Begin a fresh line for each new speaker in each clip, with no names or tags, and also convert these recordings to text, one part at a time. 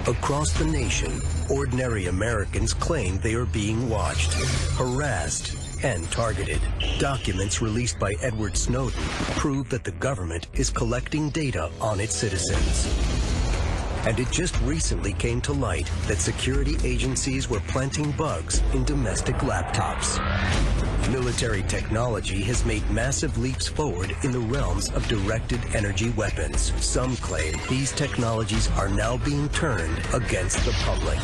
Across the nation, ordinary Americans claim they are being watched, harassed, and targeted. Documents released by Edward Snowden prove that the government is collecting data on its citizens. And it just recently came to light that security agencies were planting bugs in domestic laptops. Military technology has made massive leaps forward in the realms of directed energy weapons. Some claim these technologies are now being turned against the public.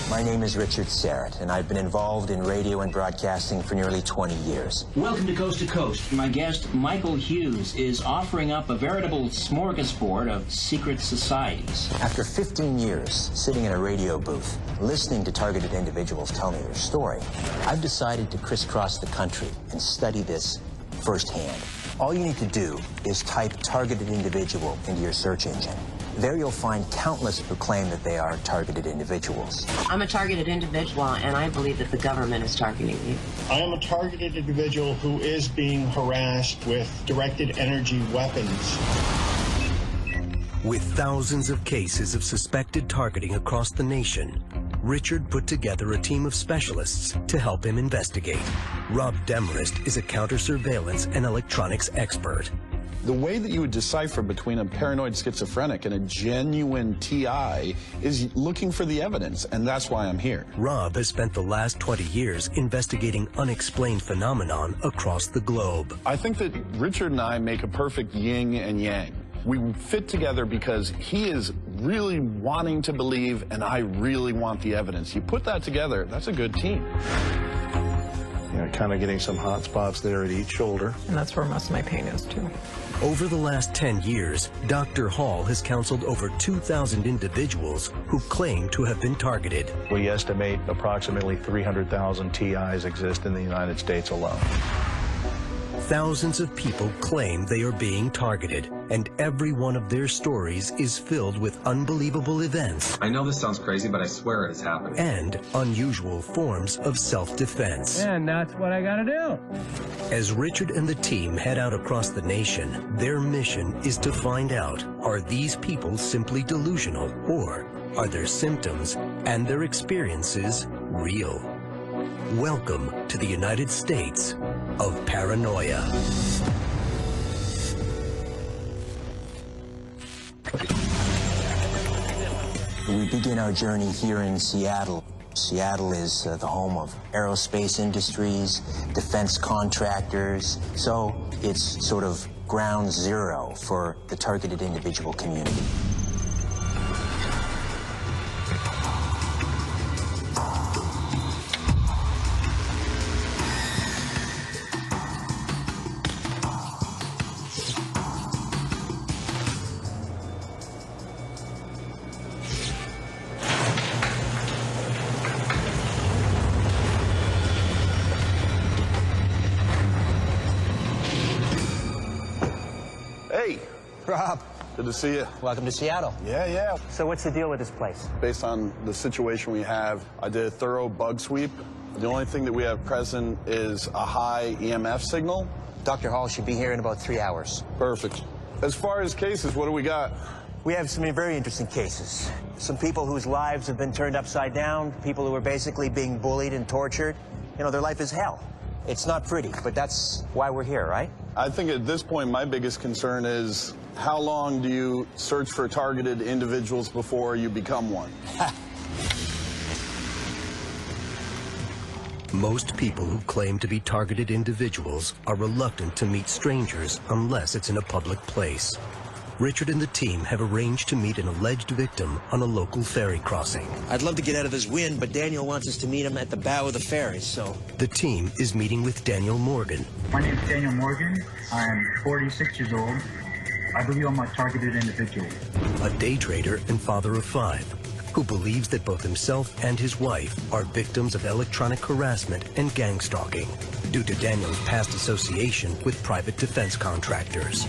My name is Richard Serrett, and I've been involved in radio and broadcasting for nearly 20 years.
Welcome to Coast to Coast. My guest, Michael Hughes, is offering up a veritable smorgasbord of secret societies.
After 15 years sitting in a radio booth, listening to targeted individuals tell me their story, I've decided to crisscross the country and study this firsthand. All you need to do is type targeted individual into your search engine. There you'll find countless who claim that they are targeted individuals.
I'm a targeted individual, and I believe that the government is targeting me.
I am a targeted individual who is being harassed with directed energy weapons.
With thousands of cases of suspected targeting across the nation, Richard put together a team of specialists to help him investigate. Rob Demarest is a counter-surveillance and electronics expert.
The way that you would decipher between a paranoid schizophrenic and a genuine TI is looking for the evidence, and that's why I'm here.
Rob has spent the last 20 years investigating unexplained phenomenon across the globe.
I think that Richard and I make a perfect yin and yang. We fit together because he is really wanting to believe, and I really want the evidence. You put that together, that's a good team.
You know, kind of getting some hot spots there at each shoulder.
And that's where most of my pain is, too.
Over the last 10 years, Dr. Hall has counseled over 2,000 individuals who claim to have been targeted.
We estimate approximately 300,000 TIs exist in the United States alone.
Thousands of people claim they are being targeted, and every one of their stories is filled with unbelievable events.
I know this sounds crazy, but I swear it is happening.
And unusual forms of self-defense.
And that's what I gotta do.
As Richard and the team head out across the nation, their mission is to find out, are these people simply delusional, or are their symptoms and their experiences real? Welcome to the United States of Paranoia.
We begin our journey here in Seattle. Seattle is the home of aerospace industries, defense contractors, so it's sort of ground zero for the targeted individual community.
Hey,
Rob,
good to see you.
welcome to Seattle.
Yeah.
So what's the deal with this place?
Based on the situation we have, I did a thorough bug sweep. The only thing that we have present is a high EMF signal.
Dr. Hall should be here in about 3 hours.
Perfect. As far as cases, what do we got?
We have some very interesting cases. Some people whose lives have been turned upside down, people who are basically being bullied and tortured. You know, their life is hell. It's not pretty, but that's why we're here, right?
I think at this point, my biggest concern is how long do you search for targeted individuals before you become one?
Most people who claim to be targeted individuals are reluctant to meet strangers unless it's in a public place. Richard and the team have arranged to meet an alleged victim on a local ferry crossing.
I'd love to get out of this wind, but Daniel wants us to meet him at the bow of the ferry, so...
The team is meeting with Daniel Morgan.
My name is Daniel Morgan. I'm 46 years old. I believe I'm a targeted individual.
A day trader and father of 5, who believes that both himself and his wife are victims of electronic harassment and gang stalking due to Daniel's past association with private defense contractors.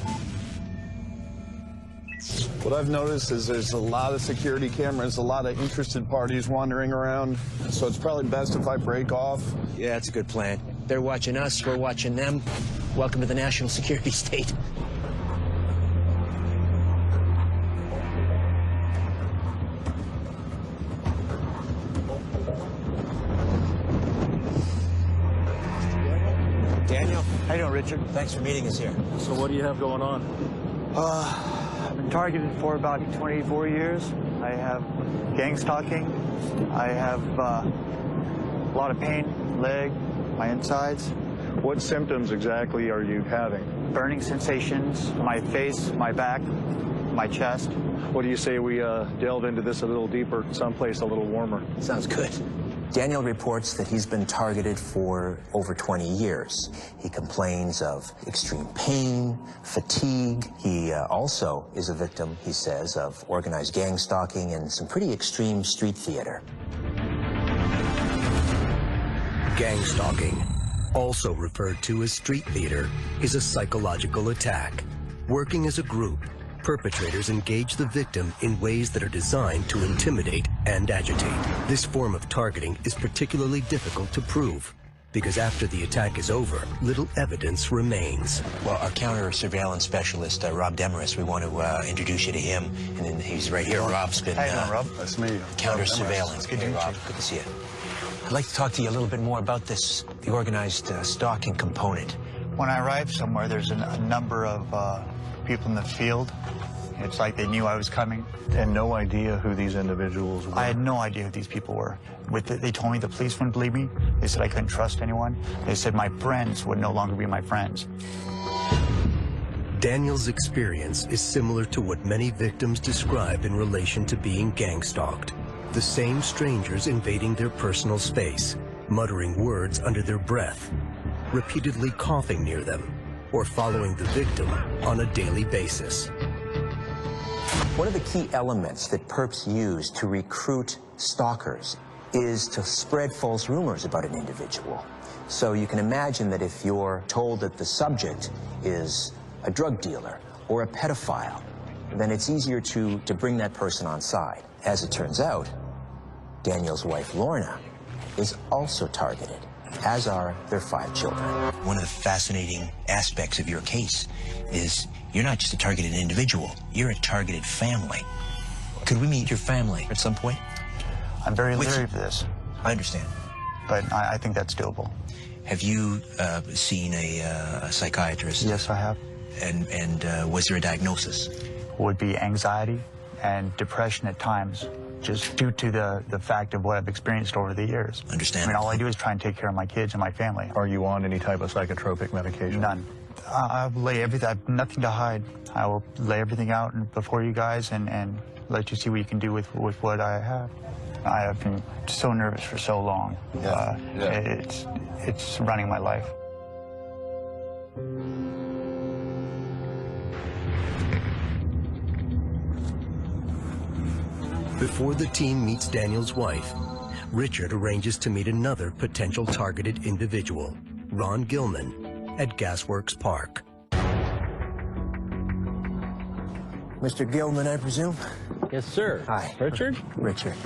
What I've noticed is there's a lot of security cameras, a lot of interested parties wandering around, so it's probably best if I break off.
Yeah, that's a good plan. They're watching us, we're watching them. Welcome to the national security state. Daniel.
How you doing, Richard?
Thanks for meeting us here.
So what do you have going on? I've been targeted for about 24 years. I have gang stalking. I have a lot of pain, leg, my insides.
What symptoms exactly are you having?
Burning sensations, my face, my back, my chest.
What do you say we delve into this a little deeper, someplace a little warmer?
Sounds good. Daniel reports that he's been targeted for over 20 years. He complains of extreme pain, fatigue. He also is a victim, he says, of organized gang stalking and some pretty extreme street theater.
Gang stalking, also referred to as street theater, is a psychological attack. Working as a group, perpetrators engage the victim in ways that are designed to intimidate and agitate. This form of targeting is particularly difficult to prove because after the attack is over, little evidence remains.
Well, our counter-surveillance specialist, Rob Demarest, we want to introduce you to him, and then he's right here. Rob's been
Rob.
That's me.
counter-surveillance.
Good to meet
Rob.
you.
Good to see you. I'd like to talk to you a little bit more about this, the organized stalking component.
When I arrived somewhere, there's a number of people in the field. It's like they knew I was coming.
And no idea who these individuals were?
I had no idea who these people were. They told me the police wouldn't believe me. They said I couldn't trust anyone. They said my friends would no longer be my friends.
Daniel's experience is similar to what many victims describe in relation to being gang stalked. The same strangers invading their personal space, muttering words under their breath, repeatedly coughing near them, or following the victim on a daily basis.
One of the key elements that perps use to recruit stalkers is to spread false rumors about an individual. So you can imagine that if you're told that the subject is a drug dealer or a pedophile, then it's easier to bring that person on side. As it turns out, Daniel's wife, Lorna, is also targeted, as are their 5 children. One of the fascinating aspects of your case is you're not just a targeted individual, you're a targeted family. Could we meet your family at some point?
I'm very leery for this.
I understand.
But I think that's doable.
Have you seen a psychiatrist?
Yes, I have.
And was there a diagnosis?
Would be anxiety and depression at times, just due to the fact of what I've experienced over the years.
Understand.
I mean, all I do is try and take care of my kids and my family.
Are you on any type of psychotropic medication?
None. I lay everything, I have nothing to hide. I will lay everything out before you guys and let you see what you can do with what I have. I have been so nervous for so long.
Yeah.
It's running my life.
Before the team meets Daniel's wife, Richard arranges to meet another potential targeted individual, Ron Gilman, at Gasworks Park.
Mr. Gilman, I presume?
Yes, sir.
Hi.
Richard?
Richard.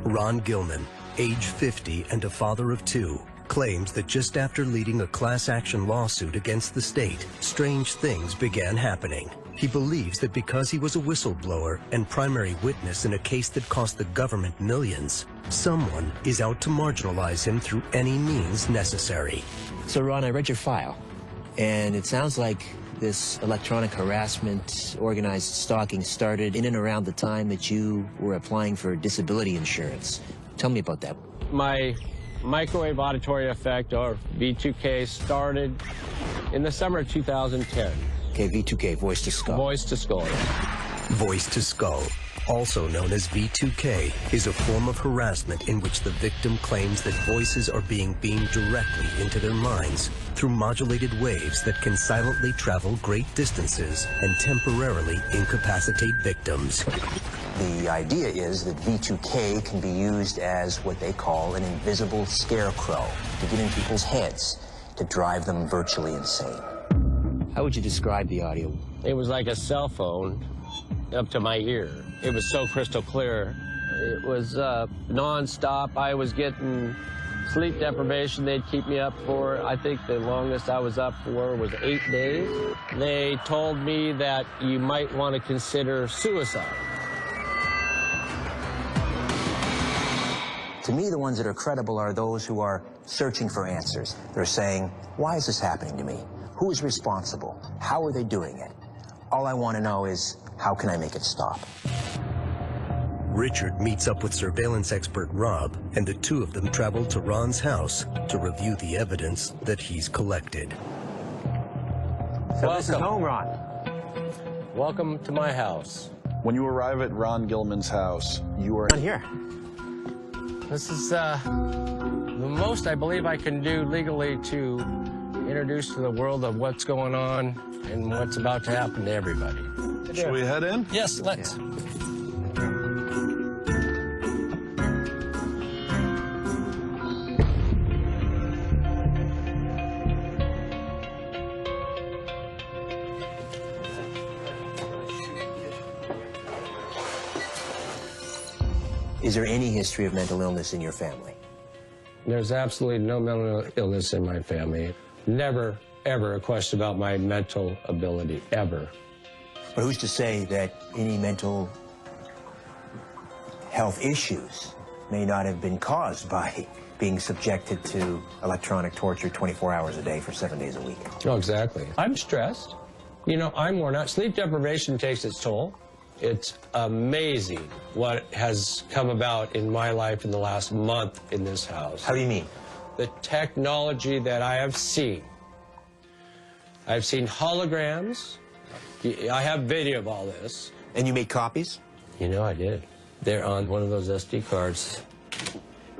Ron Gilman, age 50 and a father of 2, claims that just after leading a class action lawsuit against the state, strange things began happening. He believes that because he was a whistleblower and primary witness in a case that cost the government millions, someone is out to marginalize him through any means necessary.
So, Ron, I read your file, and it sounds like this electronic harassment, organized stalking started in and around the time that you were applying for disability insurance. Tell me about that.
My microwave auditory effect, or V2K, started in the summer of 2010.
Okay, V2K, voice to skull.
Voice to skull.
Voice to skull, also known as V2K, is a form of harassment in which the victim claims that voices are being beamed directly into their minds through modulated waves that can silently travel great distances and temporarily incapacitate victims.
The idea is that V2K can be used as what they call an invisible scarecrow to get in people's heads to drive them virtually insane. How would you describe the audio?
It was like a cell phone up to my ear. It was so crystal clear. It was non-stop. I was getting sleep deprivation. They'd keep me up for, I think the longest I was up for was 8 days. They told me that you might want to consider suicide.
To me, the ones that are credible are those who are searching for answers. They're saying, why is this happening to me? Who is responsible? How are they doing it? All I want to know is, how can I make it stop?
Richard meets up with surveillance expert Rob, and the two of them travel to Ron's house to review the evidence that he's collected.
So this is home, Ron.
Welcome to my house.
When you arrive at Ron Gilman's house, you are...
On here.
This is the most I believe I can do legally to introduce to the world of what's going on and what's about to happen to everybody.
Shall we head in?
Yes, let's.
Yeah. Is there any history of mental illness in your family?
There's absolutely no mental illness in my family. Never, ever a question about my mental ability, ever.
But who's to say that any mental health issues may not have been caused by being subjected to electronic torture 24 hours a day for 7 days a week?
Oh, exactly. I'm stressed. You know, I'm worn out. Sleep deprivation takes its toll. It's amazing what has come about in my life in the last month in this house.
How do you mean?
The technology that I have seen. I've seen holograms. I have video of all this.
And you made copies?
You know I did. They're on one of those SD cards.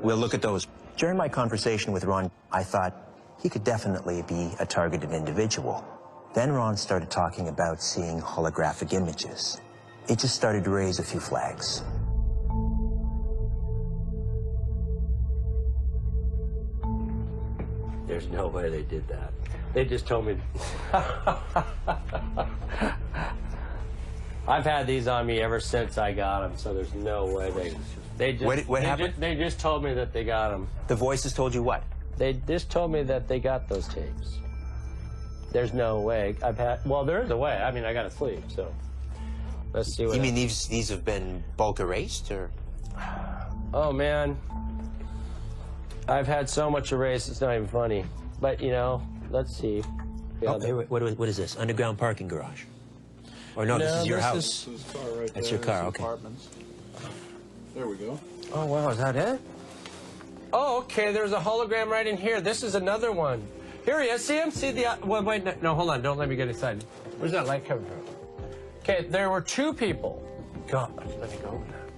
We'll look at those. During my conversation with Ron, I thought he could definitely be a targeted individual. Then Ron started talking about seeing holographic images. It just started to raise a few flags.
There's no way they did that. They just told me. I've had these on me ever since I got them, so there's no way they just.
What happened?
They just told me that they got them.
The voices told you what?
They just told me that they got those tapes. There's no way. Well, there is a way. I mean, I gotta sleep, so. Let's see what.
You mean these have been bulk erased, or?
Oh, man. I've had so much erased, it's not even funny. But, you know, let's see. Yeah,
okay, what is this? Underground parking garage? Or no, this is your house.
This is car right
That's
there.
your car,
There's
okay.
Apartments. There we go.
Oh, wow, is that it? Oh, okay, there's a hologram right in here. This is another one. Here he is. See him? See the... Well, wait, no, hold on. Don't let me get excited. Where's that light coming from? Okay, there were two people. God, let me go over that.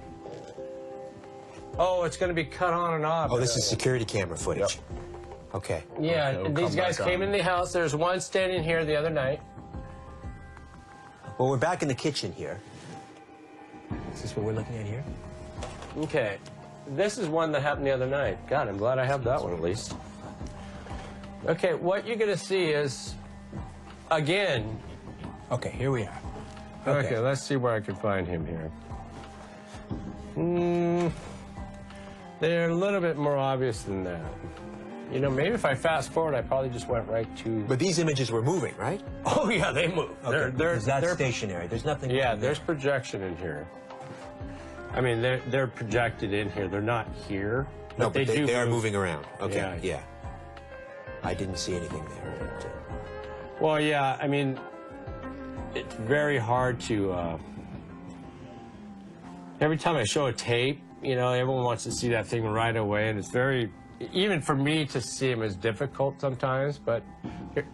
Oh, it's going to be cut on and off.
Oh, this is security camera footage.
Yep.
Okay.
Yeah,
Okay,
these guys came in the house. There's one standing here the other night.
Well, we're back in the kitchen here. Is this what we're looking at here?
Okay, this is one that happened the other night. God, I'm glad I have that one at least. Okay, what you're going to see is, again...
Okay, here we are.
Okay, let's see where I can find him here. They're a little bit more obvious than that. You know, maybe if I fast forward, I probably just went right to...
But these images were moving, right?
Oh, yeah, they move.
Okay, they're stationary. There's nothing...
Yeah, there's projection in here. I mean, they're projected in here. They're not here.
No, but they are
move.
moving around. Okay,
Yeah.
I didn't see anything there.
Well, yeah, I mean, it's very hard to... every time I show a tape, you know, everyone wants to see that thing right away, and it's very... Even for me to see him is difficult sometimes, but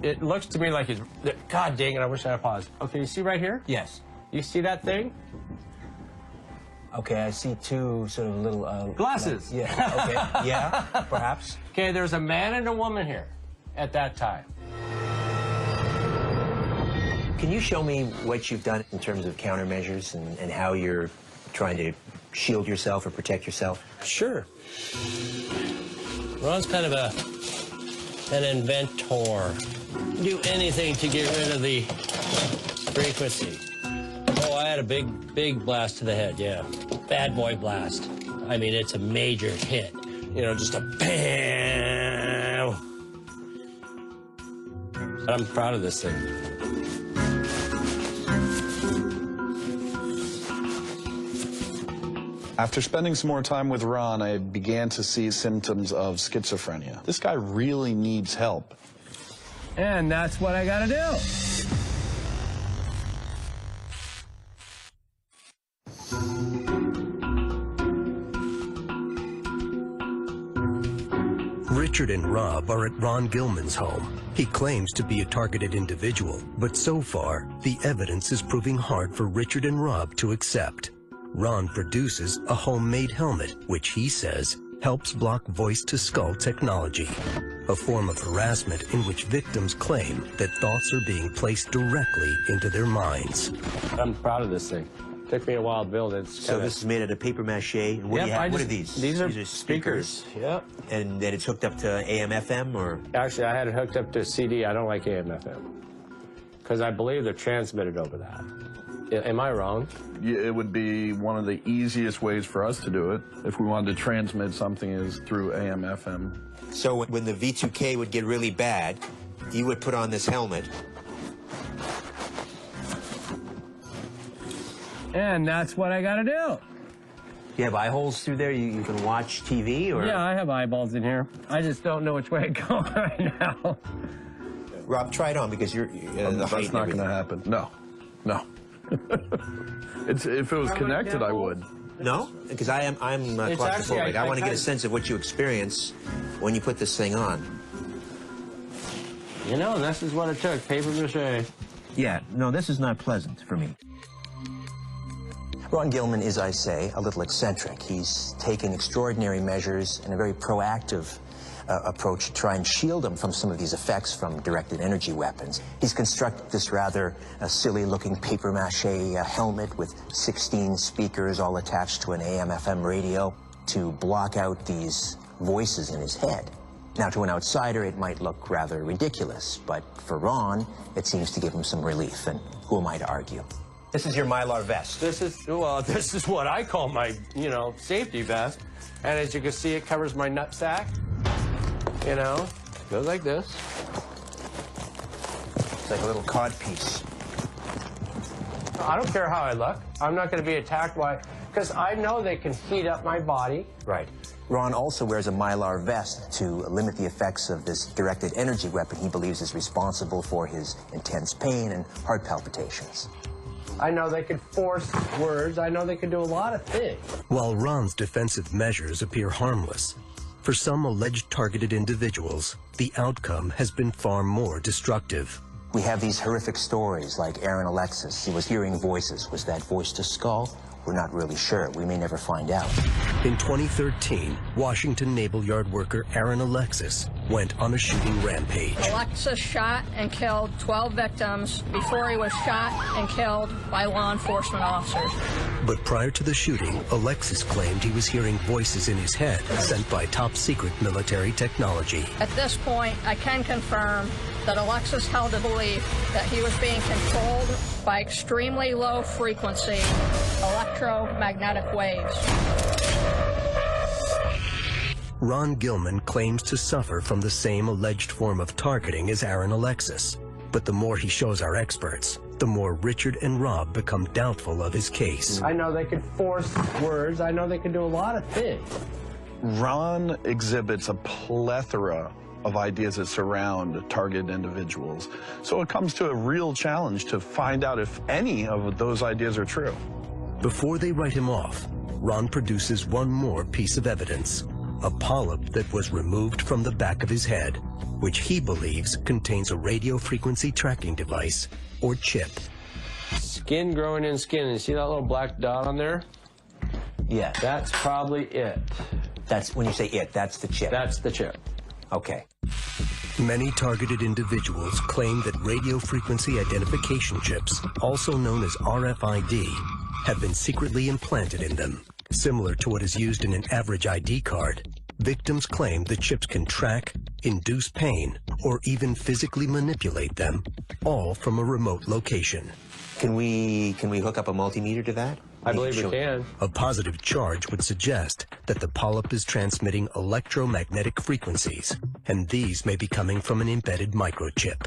it looks to me like he's... God dang it, I wish I had paused. Okay, you see right here?
Yes.
You see that thing?
Okay, I see two sort of little...
Glasses.
Yeah, okay. Yeah, perhaps.
Okay, there's a man and a woman here at that time.
Can you show me what you've done in terms of countermeasures and how you're trying to shield yourself or protect yourself?
Sure. Ron's kind of an inventor. Do anything to get rid of the frequency. Oh, I had a big blast to the head, yeah. Bad boy blast. I mean, it's a major hit. You know, just a bam. But I'm proud of this thing.
After spending some more time with Ron, I began to see symptoms of schizophrenia. This guy really needs help.
And that's what I gotta do.
Richard and Rob are at Ron Gilman's home. He claims to be a targeted individual, but so far, the evidence is proving hard for Richard and Rob to accept. Ron produces a homemade helmet, which he says helps block voice-to-skull technology, a form of harassment in which victims claim that thoughts are being placed directly into their minds.
I'm proud of this thing. Took me a while to build it.
So this is made out of paper mache. And what do you have? What are these?
These are speakers. Yep.
And then it's hooked up to AM, FM, or?
Actually, I had it hooked up to a CD. I don't like AM, FM. Because I believe they're transmitted over that. Am I wrong?
Yeah, it would be one of the easiest ways for us to do it. If we wanted to transmit something is through AM, FM.
So when the V2K would get really bad, you would put on this helmet.
And that's what I gotta do.
You have eye holes through there? You can watch TV, or?
Yeah, I have eyeballs in here. I just don't know which way to go right now.
Rob, try it on, because you're the height.
That's not going to happen. No. No. If it was connected, I would.
No? Because I'm claustrophobic. I want to get a sense of what you experience when you put this thing on.
You know, this is what it took, paper mache.
Yeah, no, this is not pleasant for me. Ron Gilman is, I say, a little eccentric. He's taken extraordinary measures and a very proactive approach to try and shield him from some of these effects from directed energy weapons. He's constructed this rather silly-looking paper mache helmet with 16 speakers all attached to an AM/FM radio to block out these voices in his head. Now, to an outsider, it might look rather ridiculous, but for Ron, it seems to give him some relief, and who am I to argue? This is your Mylar vest.
This is what I call my, safety vest. And as you can see, it covers my nutsack. Goes like this.
It's like a little cod piece.
I don't care how I look. I'm not going to be attacked by, because I know they can heat up my body.
Right. Ron also wears a Mylar vest to limit the effects of this directed energy weapon he believes is responsible for his intense pain and heart palpitations.
I know they could force words. I know they could do a lot of things.
While Ron's defensive measures appear harmless, for some alleged targeted individuals, the outcome has been far more destructive.
We have these horrific stories like Aaron Alexis. He was hearing voices. Was that voice to skull? We're not really sure. We may never find out.
In 2013, Washington Naval Yard worker Aaron Alexis went on a shooting rampage.
Alexis shot and killed 12 victims before he was shot and killed by law enforcement officers.
But prior to the shooting, Alexis claimed he was hearing voices in his head sent by top-secret military technology.
At this point, I can confirm that Alexis held the belief that he was being controlled by extremely low frequency electromagnetic waves.
Ron Gilman claims to suffer from the same alleged form of targeting as Aaron Alexis. But the more he shows our experts, the more Richard and Rob become doubtful of his case.
I know they could force words. I know they could do a lot of things.
Ron exhibits a plethora of ideas that surround targeted individuals. So it comes to a real challenge to find out if any of those ideas are true.
Before they write him off, Ron produces one more piece of evidence, a polyp that was removed from the back of his head, which he believes contains a radio frequency tracking device, or chip.
Skin growing in skin. You see that little black dot on there?
Yeah.
That's probably it.
That's, when you say it, that's the chip.
That's the chip.
Okay.
Many targeted individuals claim that radio frequency identification chips, also known as RFID, have been secretly implanted in them. Similar to what is used in an average ID card, victims claim the chips can track, induce pain, or even physically manipulate them, all from a remote location.
Can we hook up a multimeter to that?
I believe we can.
A positive charge would suggest that the polyp is transmitting electromagnetic frequencies, and these may be coming from an embedded microchip.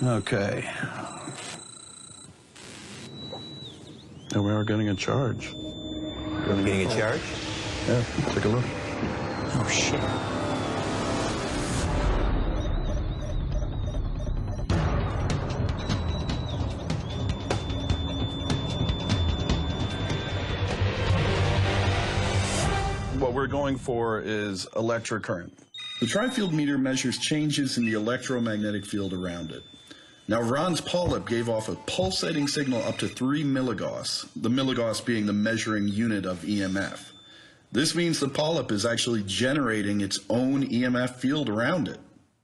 Okay. And we are getting a charge.
Getting a charge?
Yeah, take a look.
Oh, shit.
What we're going for is electric current. The tri-field meter measures changes in the electromagnetic field around it. Now, Ron's polyp gave off a pulsating signal up to 3 milligauss, the milligauss being the measuring unit of EMF. This means the polyp is actually generating its own EMF field around it.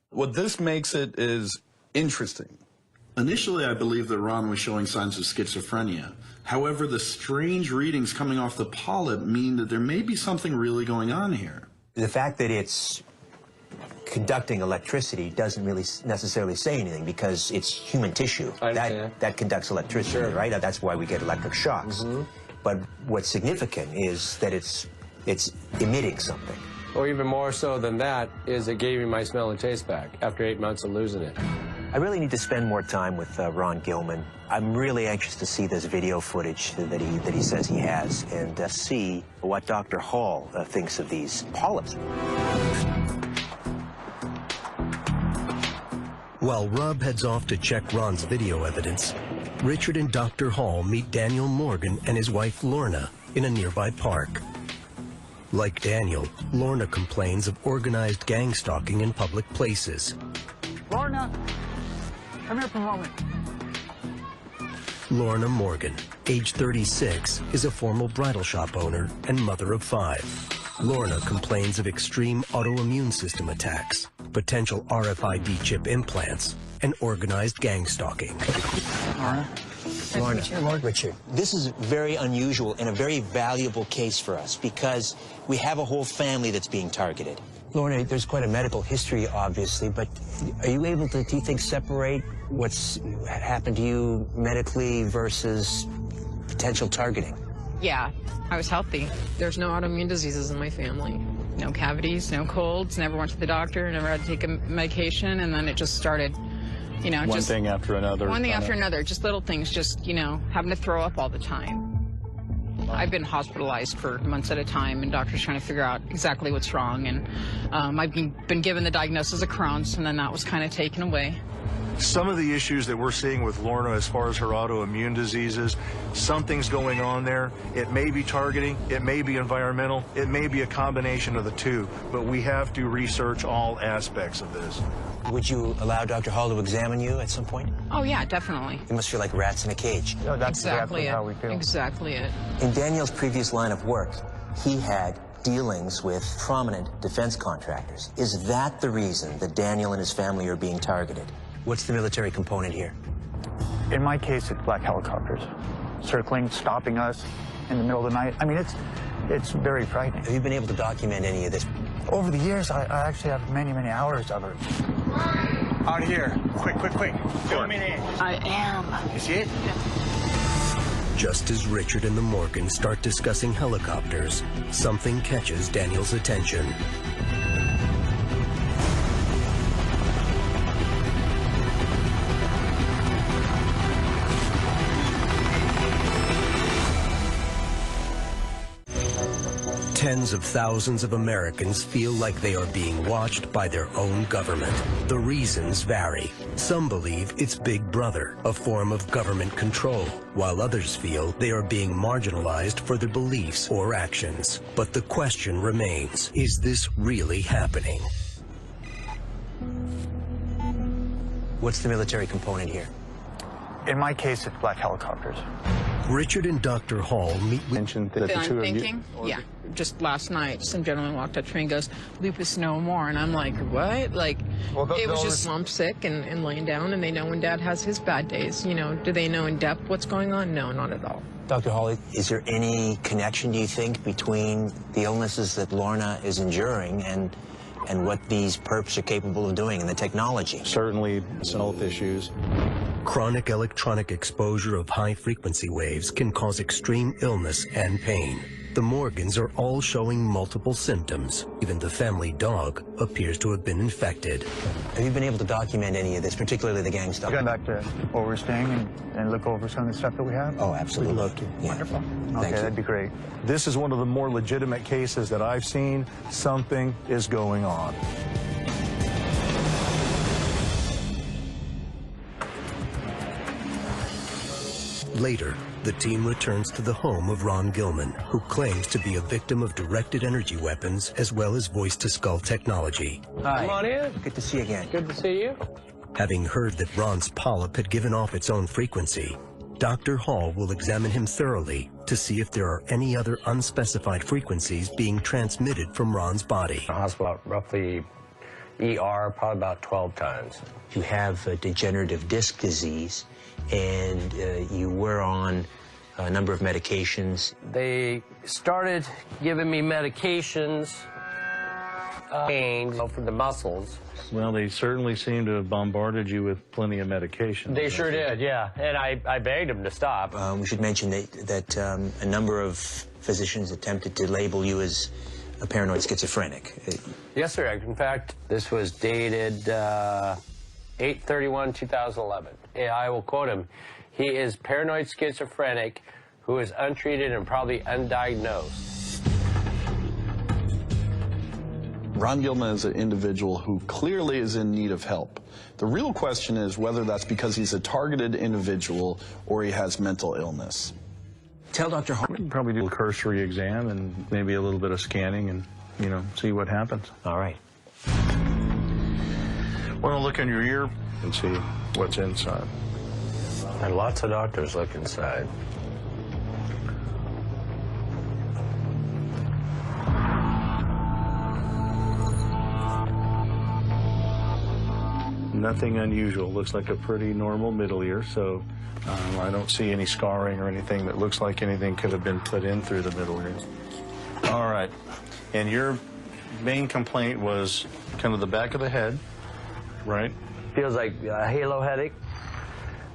What this makes it is interesting. Initially, I believed that Ron was showing signs of schizophrenia. However, the strange readings coming off the polyp mean that there may be something really going on here.
The fact that it's conducting electricity doesn't really necessarily say anything because it's human tissue. That conducts electricity, right? That's why we get electric shocks. But what's significant is that it's emitting something.
Or even more so than that is it gave me my smell and taste back after 8 months of losing it.
I really need to spend more time with Ron Gilman. I'm really anxious to see this video footage that he says he has and see what Dr. Hall thinks of these polyps.
While Rob heads off to check Ron's video evidence, Richard and Dr. Hall meet Daniel Morgan and his wife Lorna in a nearby park. Like Daniel, Lorna complains of organized gang stalking in public places.
Lorna, come here for a moment.
Lorna Morgan, age 36, is a former bridal shop owner and mother of 5. Lorna complains of extreme autoimmune system attacks, potential RFID chip implants, and organized gang stalking.
Lorna, Richard, this is very unusual and a very valuable case for us because we have a whole family that's being targeted. Lorna, there's quite a medical history, obviously, but are you able to, do you think, separate what's happened to you medically versus potential targeting?
Yeah, I was healthy. There's no autoimmune diseases in my family. No cavities, no colds, never went to the doctor, never had to take a medication, and then it just started, you know,
one thing after another.
One thing after another, just little things, just, you know, having to throw up all the time. I've been hospitalized for months at a time, and doctors trying to figure out exactly what's wrong, and I've been given the diagnosis of Crohn's, and then that was kind of taken away.
Some of the issues that we're seeing with Lorna as far as her autoimmune diseases, something's going on there. It may be targeting, it may be environmental, it may be a combination of the two, but we have to research all aspects of this.
Would you allow Dr. Hall to examine you at some point?
Oh, yeah, definitely.
You must feel like rats in a cage.
No, that's exactly how we feel.
Exactly it.
In Daniel's previous line of work, he had dealings with prominent defense contractors. Is that the reason that Daniel and his family are being targeted? What's the military component here?
In my case, it's black helicopters circling, stopping us in the middle of the night. I mean, it's very frightening.
Have you been able to document any of this?
Over the years, I actually have many, many hours of it. Out of here. Quick, quick, quick. Show me in.
I am.
You see it?
Just as Richard and the Morgans start discussing helicopters, something catches Daniel's attention. Tens of thousands of Americans feel like they are being watched by their own government. The reasons vary. Some believe it's Big Brother, a form of government control, while others feel they are being marginalized for their beliefs or actions. But the question remains, is this really happening?
What's the military component here?
In my case, it's black helicopters.
Richard and Dr. Hall meet with...
Mentioned that the two of you...
Yeah, just last night, some gentleman walked up to me and goes, lupus no more. And I'm like, what? Like, it was just slump sick and laying down, and they know when Dad has his bad days. You know, do they know in depth what's going on? No, not at all.
Dr. Hall, is there any connection, do you think, between the illnesses that Lorna is enduring and what these perps are capable of doing and the technology?
Certainly, some health issues.
Chronic electronic exposure of high-frequency waves can cause extreme illness and pain. The Morgans are all showing multiple symptoms. Even the family dog appears to have been infected.
Have you been able to document any of this, particularly the gang stuff?
Go back to where we're staying and look over some of the stuff that we have?
Oh, absolutely.
We'd love to.
Yeah.
Wonderful. Okay, that'd be great.
This is one of the more legitimate cases that I've seen. Something is going on.
Later, the team returns to the home of Ron Gilman, who claims to be a victim of directed energy weapons as well as voice-to-skull technology.
Hi.
Come on in.
Good to see you again.
Good to see you.
Having heard that Ron's polyp had given off its own frequency, Dr. Hall will examine him thoroughly to see if there are any other unspecified frequencies being transmitted from Ron's body.
The hospital, roughly ER, probably about 12 times.
You have a degenerative disc disease, and you were on a number of medications.
They started giving me medications, pain for the muscles.
Well, they certainly seem to have bombarded you with plenty of medication.
They sure did, yeah. And I begged them to stop.
We should mention that a number of physicians attempted to label you as a paranoid schizophrenic.
Yes, sir. In fact, this was dated 8/31/2011. Yeah, I will quote him. He is paranoid schizophrenic who is untreated and probably undiagnosed.
Ron Gilman is an individual who clearly is in need of help. The real question is whether that's because he's a targeted individual or he has mental illness.
Tell Dr. Hall.
We can probably do a cursory exam and maybe a little bit of scanning and, you know, see what happens.
All right.
Want to look in your ear and see what's inside.
And lots of doctors look inside.
Nothing unusual. Looks like a pretty normal middle ear, so I don't see any scarring or anything that looks like anything could have been put in through the middle ear. All right. And your main complaint was kind of the back of the head, right?
Feels like a halo headache.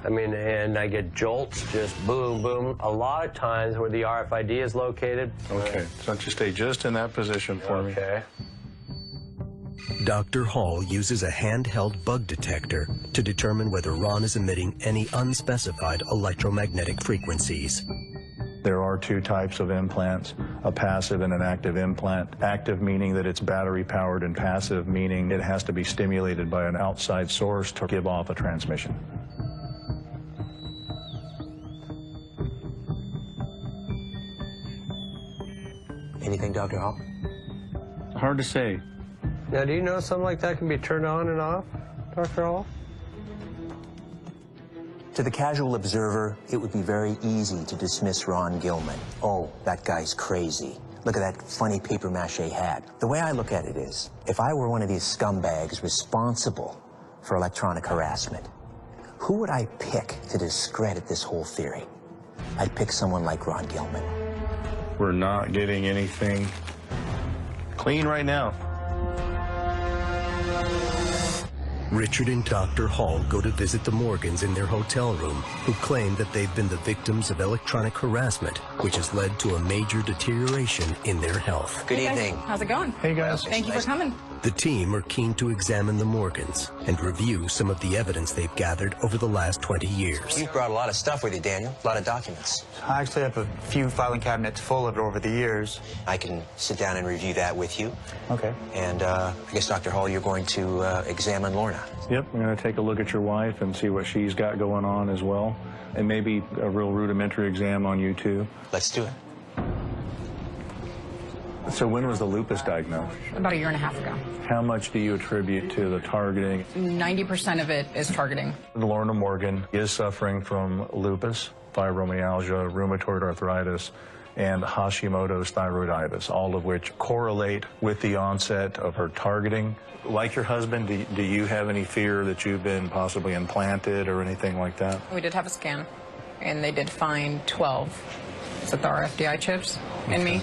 I mean, and I get jolts, just boom, boom. A lot of times where the RFID is located.
Okay, so just stay just in that position for me.
Okay.
Dr. Hall uses a handheld bug detector to determine whether Ron is emitting any unspecified electromagnetic frequencies.
There are two types of implants, a passive and an active implant. Active meaning that it's battery powered, and passive meaning it has to be stimulated by an outside source to give off a transmission.
Anything, Dr. Hall?
Hard to say.
Now, do you know something like that can be turned on and off, Dr. Hall?
To the casual observer, it would be very easy to dismiss Ron Gilman. Oh, that guy's crazy. Look at that funny papier-mâché hat. The way I look at it is, if I were one of these scumbags responsible for electronic harassment, who would I pick to discredit this whole theory? I'd pick someone like Ron Gilman.
We're not getting anything clean right now.
Richard and Dr. Hall go to visit the Morgans in their hotel room, who claim that they've been the victims of electronic harassment, which has led to a major deterioration in their health.
Good evening.
How's it going?
Hey, guys.
Thank you for coming.
The team are keen to examine the Morgans and review some of the evidence they've gathered over the last 20 years.
You've brought a lot of stuff with you, Daniel. A lot of documents.
I actually have a few filing cabinets full of it over the years.
I can sit down and review that with you.
Okay.
And I guess, Dr. Hall, you're going to examine Lorna.
Yep, I'm going to take a look at your wife and see what she's got going on as well. And maybe a real rudimentary exam on you, too.
Let's do it.
So when was the lupus diagnosed?
About a year and a half ago.
How much do you attribute to the targeting?
90% of it is targeting.
Lorna Morgan is suffering from lupus, fibromyalgia, rheumatoid arthritis, and Hashimoto's thyroiditis, all of which correlate with the onset of her targeting. Like your husband, do you have any fear that you've been possibly implanted or anything like that?
We did have a scan, and they did find 12 RFDI chips in me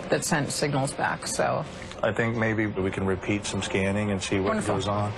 that sent signals back, so.
I think maybe we can repeat some scanning and see what goes on.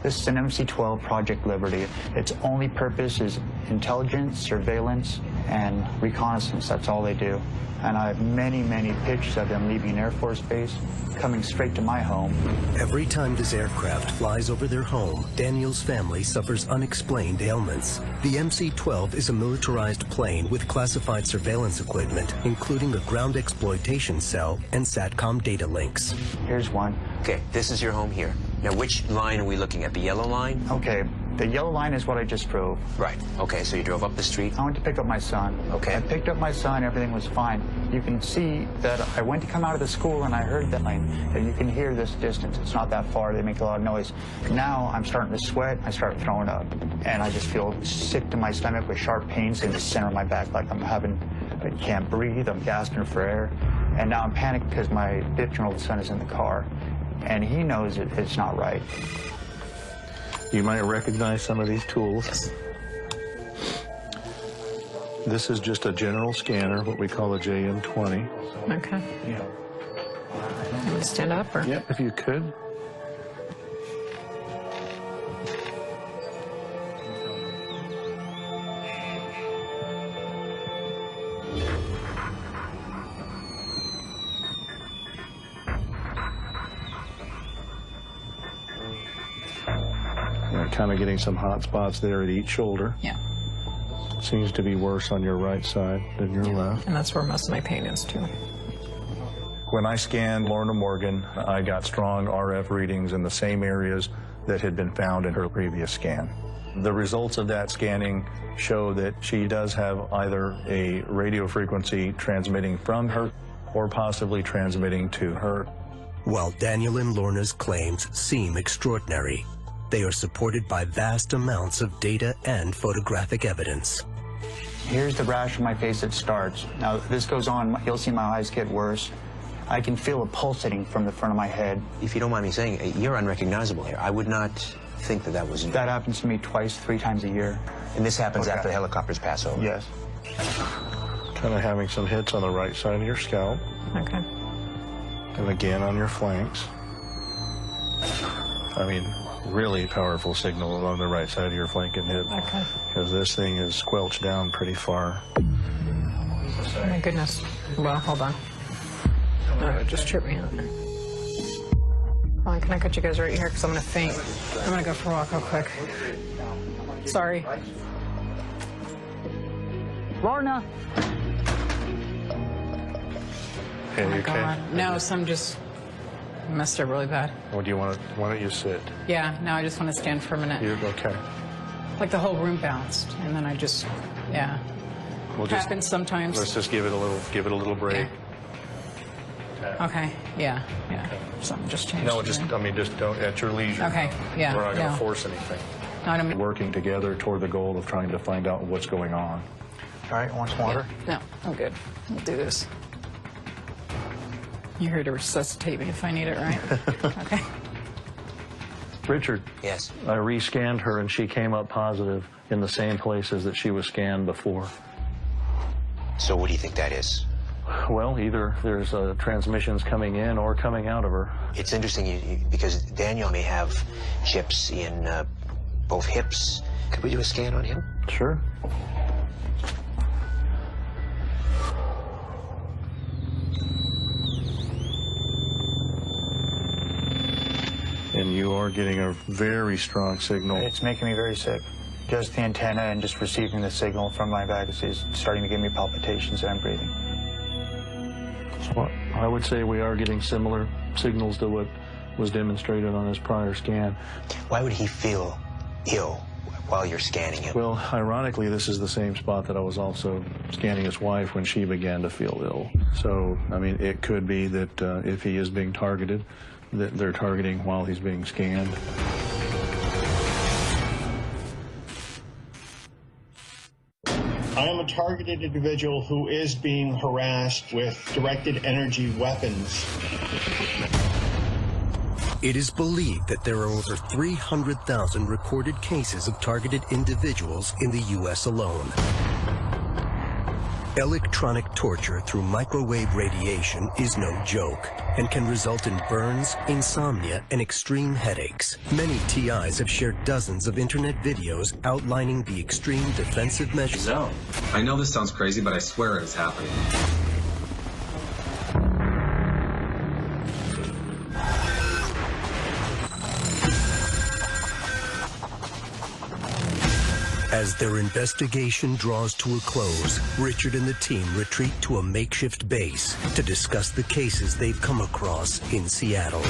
This is an MC-12 Project Liberty. Its only purpose is intelligence, surveillance, and reconnaissance. That's all they do. And I have many, many pictures of them leaving an Air Force base, coming straight to my home.
Every time this aircraft flies over their home, Daniel's family suffers unexplained ailments. The MC-12 is a militarized plane with classified surveillance equipment, including a ground exploitation cell and SATCOM data links.
Here's one.
Okay, this is your home here. Now, which line are we looking at? The yellow line?
Okay, the yellow line is what I just drove.
Right. Okay, so you drove up the street?
I went to pick up my son.
Okay.
I picked up my son, everything was fine. You can see that I went to come out of the school and I heard that line. You can hear this distance. It's not that far. They make a lot of noise. Now I'm starting to sweat. I start throwing up. And I just feel sick to my stomach with sharp pains in the center of my back, like I can't breathe. I'm gasping for air. And now I'm panicked because my 15-year-old son is in the car. And he knows it's not right.
You might recognize some of these tools.
Yes.
This is just a general scanner, what we call a JM20.
Okay.
Yeah.
You want to stand up? Or?
Yep, if you could. Kind of getting some hot spots there at each shoulder.
Yeah.
Seems to be worse on your right side than your left.
And that's where most of my pain is, too.
When I scanned Lorna Morgan, I got strong RF readings in the same areas that had been found in her previous scan. The results of that scanning show that she does have either a radio frequency transmitting from her or possibly transmitting to her.
While Daniel and Lorna's claims seem extraordinary, they are supported by vast amounts of data and photographic evidence.
Here's the rash on my face that starts. Now, this goes on, you'll see my eyes get worse. I can feel it pulsating from the front of my head.
If you don't mind me saying, you're unrecognizable here. I would not think that that was...
That happens to me twice, 3 times a year.
And this happens after the helicopters pass over?
Yes.
Kind of having some hits on the right side of your scalp.
Okay.
And again on your flanks. I mean, really powerful signal along the right side of your flank and hip.
Okay.
Because this thing is squelched down pretty far.
Oh my goodness. Well, hold on. Just trip me out. Hold on, can I cut you guys right here? Because I'm going to faint. I'm going to go for a walk real quick. Sorry.
Lorna!
Hey,
Oh my
you okay?
God. No, some just messed up really bad.
Well, do you want to? Why don't you sit?
Yeah, no, I just want to stand for a minute.
You're okay.
Like the whole room bounced, and then I just, yeah.
We'll just,
happens sometimes.
Let's just give it a little break.
Yeah. Okay. Yeah. Yeah. Something just changed.
No, just I mean, just don't at your leisure.
Okay. Yeah.
We're not going to
no.
force anything.
No, I don't mean...
Working together toward the goal of trying to find out what's going on.
All right, want some water?
No, I'm good. We'll do this. You're here to resuscitate me if I need it, right? Okay.
Richard.
Yes.
I rescanned her and she came up positive in the same places that she was scanned before.
So what do you think that is?
Well, either there's transmissions coming in or coming out of her.
It's interesting because Daniel may have chips in both hips. Could we do a scan on him?
Sure. And you are getting a very strong signal.
It's making me very sick. Just the antenna and just receiving the signal from my back is starting to give me palpitations and I'm breathing.
So I would say we are getting similar signals to what was demonstrated on his prior scan.
Why would he feel ill while you're scanning him?
Well, ironically, this is the same spot that I was also scanning his wife when she began to feel ill. So, I mean, it could be that if he is being targeted, that they're targeting while he's being scanned.
I am a targeted individual who is being harassed with directed energy weapons.
It is believed that there are over 300,000 recorded cases of targeted individuals in the U.S. alone. Electronic torture through microwave radiation is no joke and can result in burns, insomnia, and extreme headaches. Many TIs have shared dozens of internet videos outlining the extreme defensive measures.
So, I know this sounds crazy, but I swear it is happening.
As their investigation draws to a close, Richard and the team retreat to a makeshift base to discuss the cases they've come across in Seattle.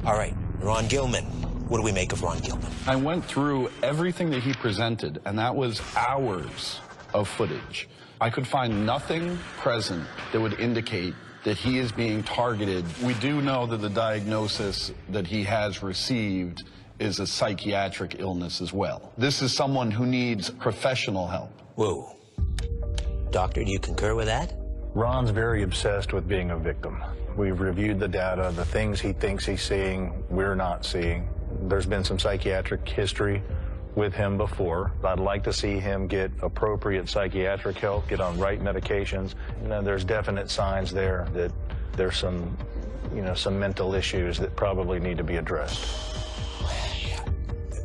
All right, Ron Gilman. What do we make of Ron Gilman?
I went through everything that he presented, and that was hours of footage. I could find nothing present that would indicate that he is being targeted. We do know that the diagnosis that he has received is a psychiatric illness as well. This is someone who needs professional help.
Whoa. Doctor, do you concur with that?
Ron's very obsessed with being a victim. We've reviewed the data. The things he thinks he's seeing, we're not seeing. There's been some psychiatric history with him before. I'd like to see him get appropriate psychiatric help, get on right medications. And then there's definite signs there that there's some, some mental issues that probably need to be addressed.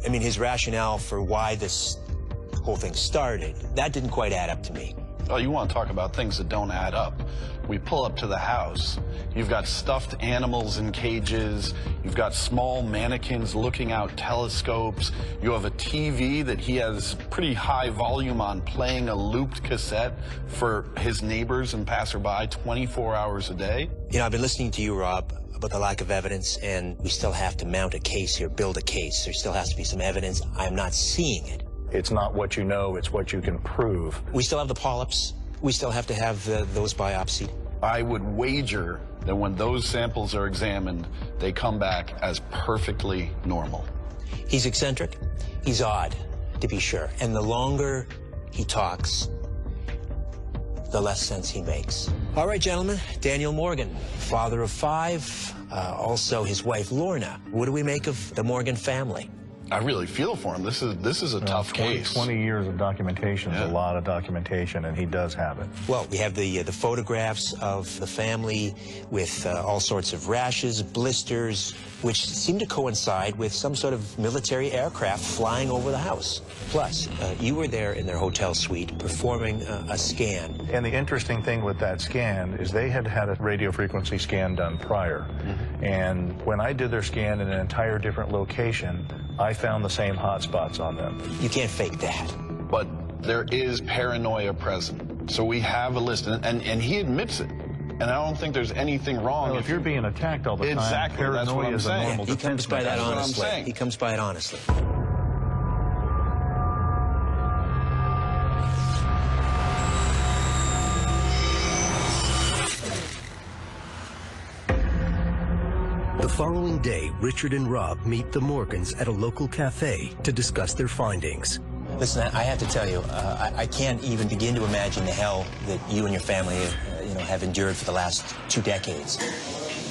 I mean, his rationale for why this whole thing started, that didn't quite add up to me.
Oh, you want to talk about things that don't add up. We pull up to the house. You've got stuffed animals in cages. You've got small mannequins looking out telescopes. You have a TV that he has pretty high volume on, playing a looped cassette for his neighbors and passerby 24 hours a day.
I've been listening to you, Rob, about the lack of evidence, and we still have to mount a case here, build a case. There still has to be some evidence. I'm not seeing it.
It's not what you know, it's what you can prove.
We still have the polyps. We still have to have those biopsied.
I would wager that when those samples are examined, they come back as perfectly normal.
He's eccentric. He's odd, to be sure. And the longer he talks, the less sense he makes. All right, gentlemen. Daniel Morgan, father of 5, also his wife, Lorna. What do we make of the Morgan family?
I really feel for him. This is a tough case.
20 years of documentation is a lot of documentation, and he does have it.
Well, we have the photographs of the family with all sorts of rashes, blisters, which seem to coincide with some sort of military aircraft flying over the house. Plus, you were there in their hotel suite performing a scan.
And the interesting thing with that scan is they had had a radio frequency scan done prior. And when I did their scan in an entire different location, I found the same hot spots on them.
You can't fake that.
But there is paranoia present. So we have a list, and he admits it. And I don't think there's anything wrong.
Well, if you're being attacked all the time,
exactly, that's what I'm saying.
He comes by that honestly. He comes by it honestly.
The following day, Richard and Rob meet the Morgans at a local cafe to discuss their findings.
Listen, I have to tell you, I can't even begin to imagine the hell that you and your family, have endured for the last 2 decades.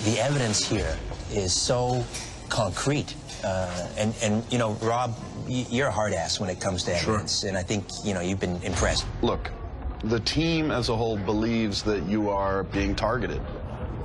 The evidence here is so concrete. And Rob, you're a hard ass when it comes to evidence. Sure. And I think, you've been impressed.
Look, the team as a whole believes that you are being targeted.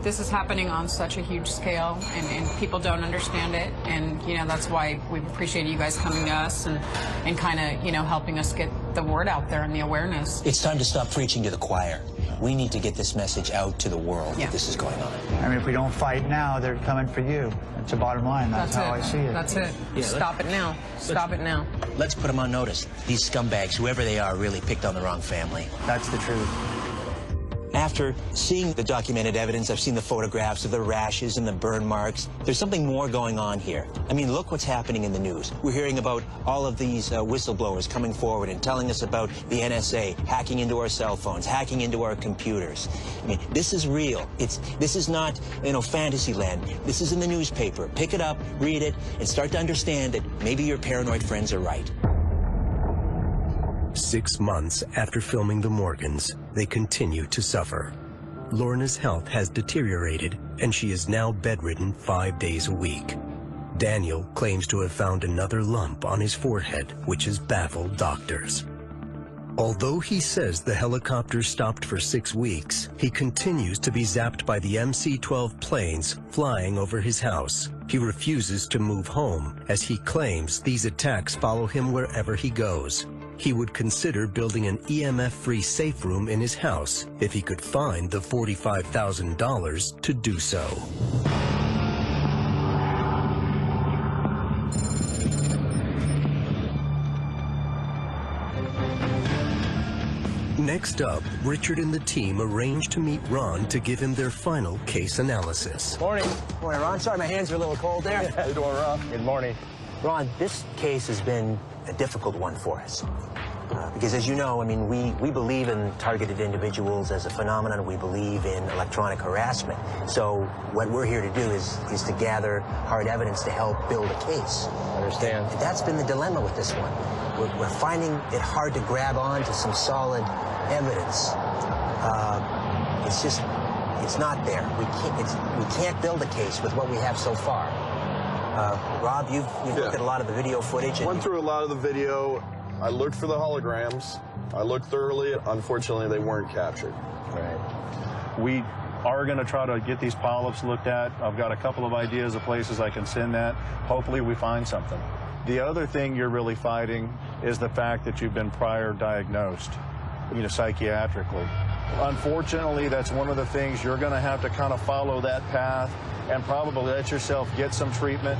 This is happening on such a huge scale, and people don't understand it, and that's why we appreciate you guys coming to us and kind of helping us get the word out there and the awareness.
It's time to stop preaching to the choir. We need to get this message out to the world that this is going on.
I mean, if we don't fight now, they're coming for you. That's the bottom line. That's how I see it.
That's it. Yeah, stop it now. Stop it now.
Let's put them on notice. These scumbags, whoever they are, really picked on the wrong family.
That's the truth.
After seeing the documented evidence, I've seen the photographs of the rashes and the burn marks. There's something more going on here. I mean, look what's happening in the news. We're hearing about all of these whistleblowers coming forward and telling us about the NSA hacking into our cell phones, hacking into our computers. I mean, this is real. This is not, fantasy land. This is in the newspaper. Pick it up, read it, and start to understand that maybe your paranoid friends are right.
6 months after filming the Morgans, they continue to suffer. Lorna's health has deteriorated, and she is now bedridden 5 days a week. Daniel claims to have found another lump on his forehead, which has baffled doctors. Although he says the helicopter stopped for 6 weeks, he continues to be zapped by the MC-12 planes flying over his house. He refuses to move home, as he claims these attacks follow him wherever he goes. He would consider building an EMF-free safe room in his house if he could find the $45,000 to do so. Next up, Richard and the team arranged to meet Ron to give him their final case analysis.
Morning. Morning, Ron. Sorry, my hands are a little cold there.
How you doing, Ron? Good morning.
Ron, this case has been a difficult one for us. Because as you know, I mean, we believe in targeted individuals as a phenomenon. We believe in electronic harassment. So what we're here to do is to gather hard evidence to help build a case.
Understand.
And that's been the dilemma with this one. We're finding it hard to grab on to some solid evidence. It's not there. We can't build a case with what we have so far. Rob, you've looked at a lot of the video footage.
Went through a lot of the video. I looked for the holograms. I looked thoroughly. Unfortunately, they weren't captured.
Right. We are going to try to get these polyps looked at. I've got a couple of ideas of places I can send that. Hopefully we find something. The other thing you're really fighting is the fact that you've been prior diagnosed, psychiatrically. Unfortunately, that's one of the things you're going to have to kind of follow that path and probably let yourself get some treatment.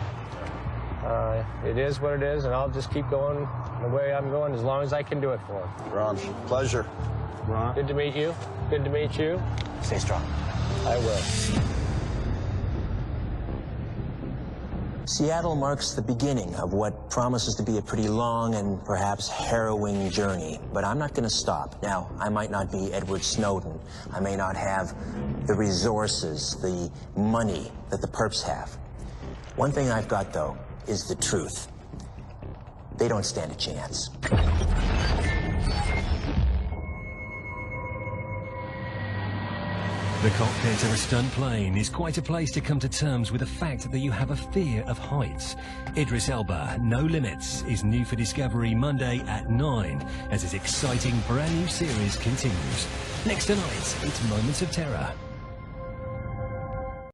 It is what it is, and I'll just keep going the way I'm going as long as I can do it for him.
Ron, pleasure.
Ron. Good to meet you. Good to meet you.
Stay strong.
I will.
Seattle marks the beginning of what promises to be a pretty long and perhaps harrowing journey, but I'm not going to stop. Now, I might not be Edward Snowden. I may not have the resources, the money that the perps have. One thing I've got, though, is the truth. They don't stand a chance.
The cockpit of a stunt plane is quite a place to come to terms with the fact that you have a fear of heights. Idris Elba, No Limits, is new for Discovery Monday at 9 as his exciting brand new series continues. Next tonight, it's Moments of Terror.